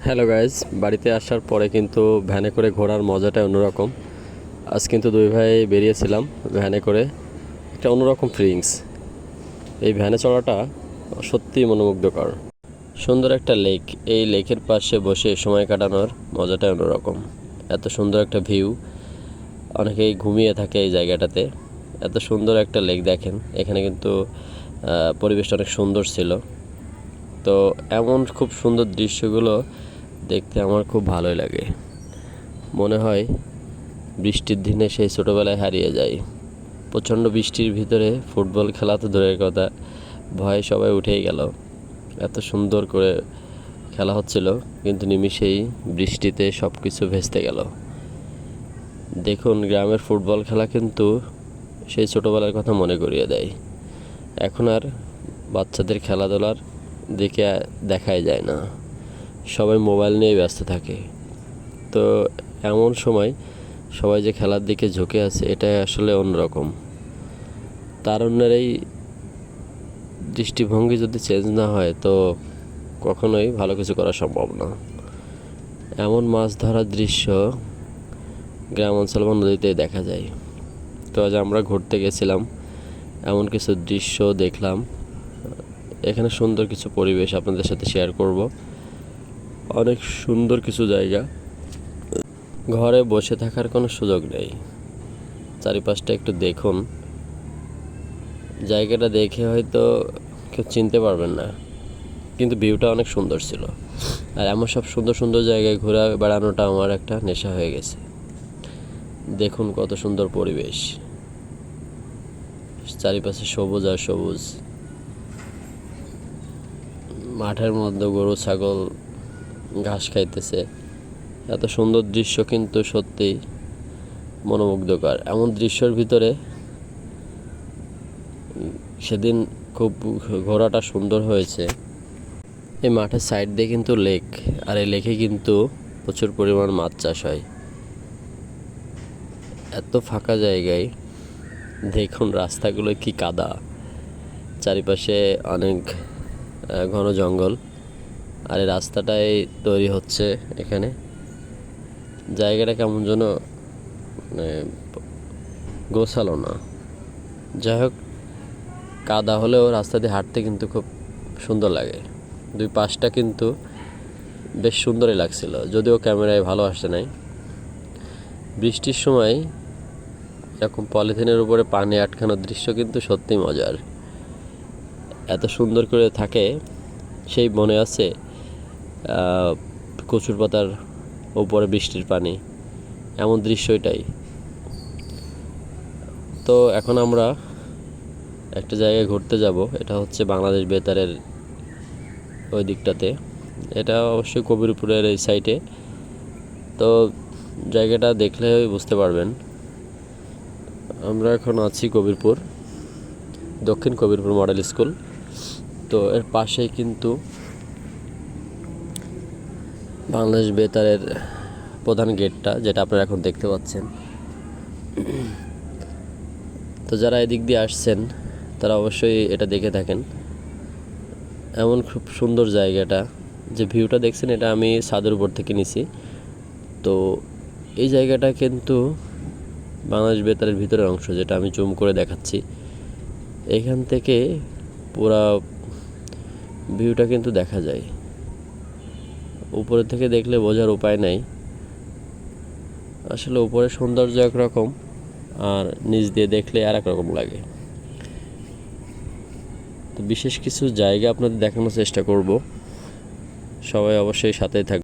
Hello guys, বাড়িতে আসার পরে কিন্তু ভ্যানে করে ঘোরার মজাটাই অন্যরকম। আজ কিন্তু দুই ভাই বেরিয়েছিলাম ভ্যানে করে, একটা অন্যরকম ফিলিংস। এই ভ্যানে চড়াটা সত্যিই মনোমুগ্ধকর। সুন্দর একটা লেক, এই লেকের পাশে বসে সময় কাটানোর মজাটাই অন্যরকম। এত সুন্দর একটা ভিউ, অনেকেই ঘুমিয়ে থাকে এই জায়গাটাতে। এত সুন্দর একটা লেক দেখেন, এখানে কিন্তু পরিবেশটা অনেক সুন্দর ছিল। তো এমন খুব সুন্দর দৃশ্যগুলো দেখতে আমার খুব ভালোই লাগে। মনে হয় বৃষ্টির দিনে সেই ছোটোবেলায় হারিয়ে যায়। প্রচণ্ড বৃষ্টির ভিতরে ফুটবল খেলা তো দূরের কথা, ভয়ে সবাই উঠেই গেল। এত সুন্দর করে খেলা হচ্ছিল, কিন্তু নিমিষেই বৃষ্টিতে সব কিছু ভেস্তে গেল। দেখুন, গ্রামের ফুটবল খেলা কিন্তু সেই ছোটোবেলার কথা মনে করিয়ে দেয়। এখন আর বাচ্চাদের খেলাধুলার দিকে দেখাই যায় না, সবাই মোবাইল নিয়ে ব্যস্ত থাকে। তো এমন সময় সবাই যে খেলার দিকে ঝুঁকে আছে, এটাই আসলে অন্যরকম। তারুণ্যের এই দৃষ্টিভঙ্গি যদি চেঞ্জ না হয়, তো কখনোই ভালো কিছু করা সম্ভব না। এমন মাছ ধরার দৃশ্য গ্রাম অঞ্চল বা নদীতেই দেখা যায়। তো আজ আমরা ঘুরতে গেছিলাম, এমন কিছু দৃশ্য দেখলাম। এখানে সুন্দর কিছু পরিবেশ আপনাদের সাথে শেয়ার করব। অনেক সুন্দর কিছু জায়গা, ঘরে বসে থাকার কোনো সুযোগ নেই। চারিপাশটা একটু দেখুন, জায়গাটা দেখে হয়তো কেউ চিনতে পারবেন না, কিন্তু ভিউটা অনেক সুন্দর ছিল। আর এমন সব সুন্দর সুন্দর জায়গায় ঘোরা বেড়ানোটা আমার একটা নেশা হয়ে গেছে। দেখুন কত সুন্দর পরিবেশ, চারিপাশে সবুজ আর সবুজ। মাঠের মধ্যে গরু ছাগল ঘাস খাইতেছে। এত সুন্দর দৃশ্য কিন্তু সত্যিই মনোমুগ্ধকর। এমন দৃশ্যের ভিতরে সেদিন খুব ঘোরাটা সুন্দর হয়েছে। এই মাঠের সাইড দিয়ে কিন্তু লেক, আর এই লেকে কিন্তু প্রচুর পরিমাণ মাছ চাষ হয়। এত ফাঁকা জায়গায় দেখুন রাস্তাগুলো কি কাদা, চারিপাশে অনেক ঘন জঙ্গল, আর এই রাস্তাটাই তৈরি হচ্ছে এখানে। জায়গাটা কেমন যেন মানে গোছালো না। যাই হোক, কাদা হলেও রাস্তা দিয়ে হাঁটতে কিন্তু খুব সুন্দর লাগে। দুই পাশটা কিন্তু বেশ সুন্দরই লাগছিল, যদিও ক্যামেরায় ভালো আসে নাই। বৃষ্টির সময় এরকম পলিথিনের উপরে পানি আটকানোর দৃশ্য কিন্তু সত্যি মজার। এত সুন্দর করে থাকে, সেই মনে আছে কচুর পাতার উপরে বৃষ্টির পানি, এমন দৃশ্য এটাই। তো এখন আমরা একটা জায়গায় ঘুরতে যাব, এটা হচ্ছে বাংলাদেশ বেতারের ওই দিকটাতে। এটা অবশ্যই কবিরপুরের এই সাইডে। তো জায়গাটা দেখলে বুঝতে পারবেন। আমরা এখন আছি কবিরপুর, দক্ষিণ কবিরপুর মডেল স্কুল। তো এর পাশেই কিন্তু বাংলাদেশ বেতারের প্রধান গেটটা, যেটা আপনারা এখন দেখতে পাচ্ছেন। তো যারা এদিক দিয়ে আসছেন তারা অবশ্যই এটা দেখে থাকেন। এমন খুব সুন্দর জায়গাটা, যে ভিউটা দেখছেন এটা আমি ছাদের উপর থেকে নিছি। তো এই জায়গাটা কিন্তু বাংলাদেশ বেতারের ভিতরের অংশ, যেটা আমি জুম করে দেখাচ্ছি। এখান থেকে পুরা ভিউটা কিন্তু দেখা যায়। উপরে থেকে দেখলে বোঝার উপায় নাই, আসলে উপরে সৌন্দর্য একরকম আর নিচ দিয়ে দেখলে আর এক রকম লাগে। তো বিশেষ কিছু জায়গা আপনাদের দেখানোর চেষ্টা করব, সবাই অবশ্যই সাথেই থাকবে।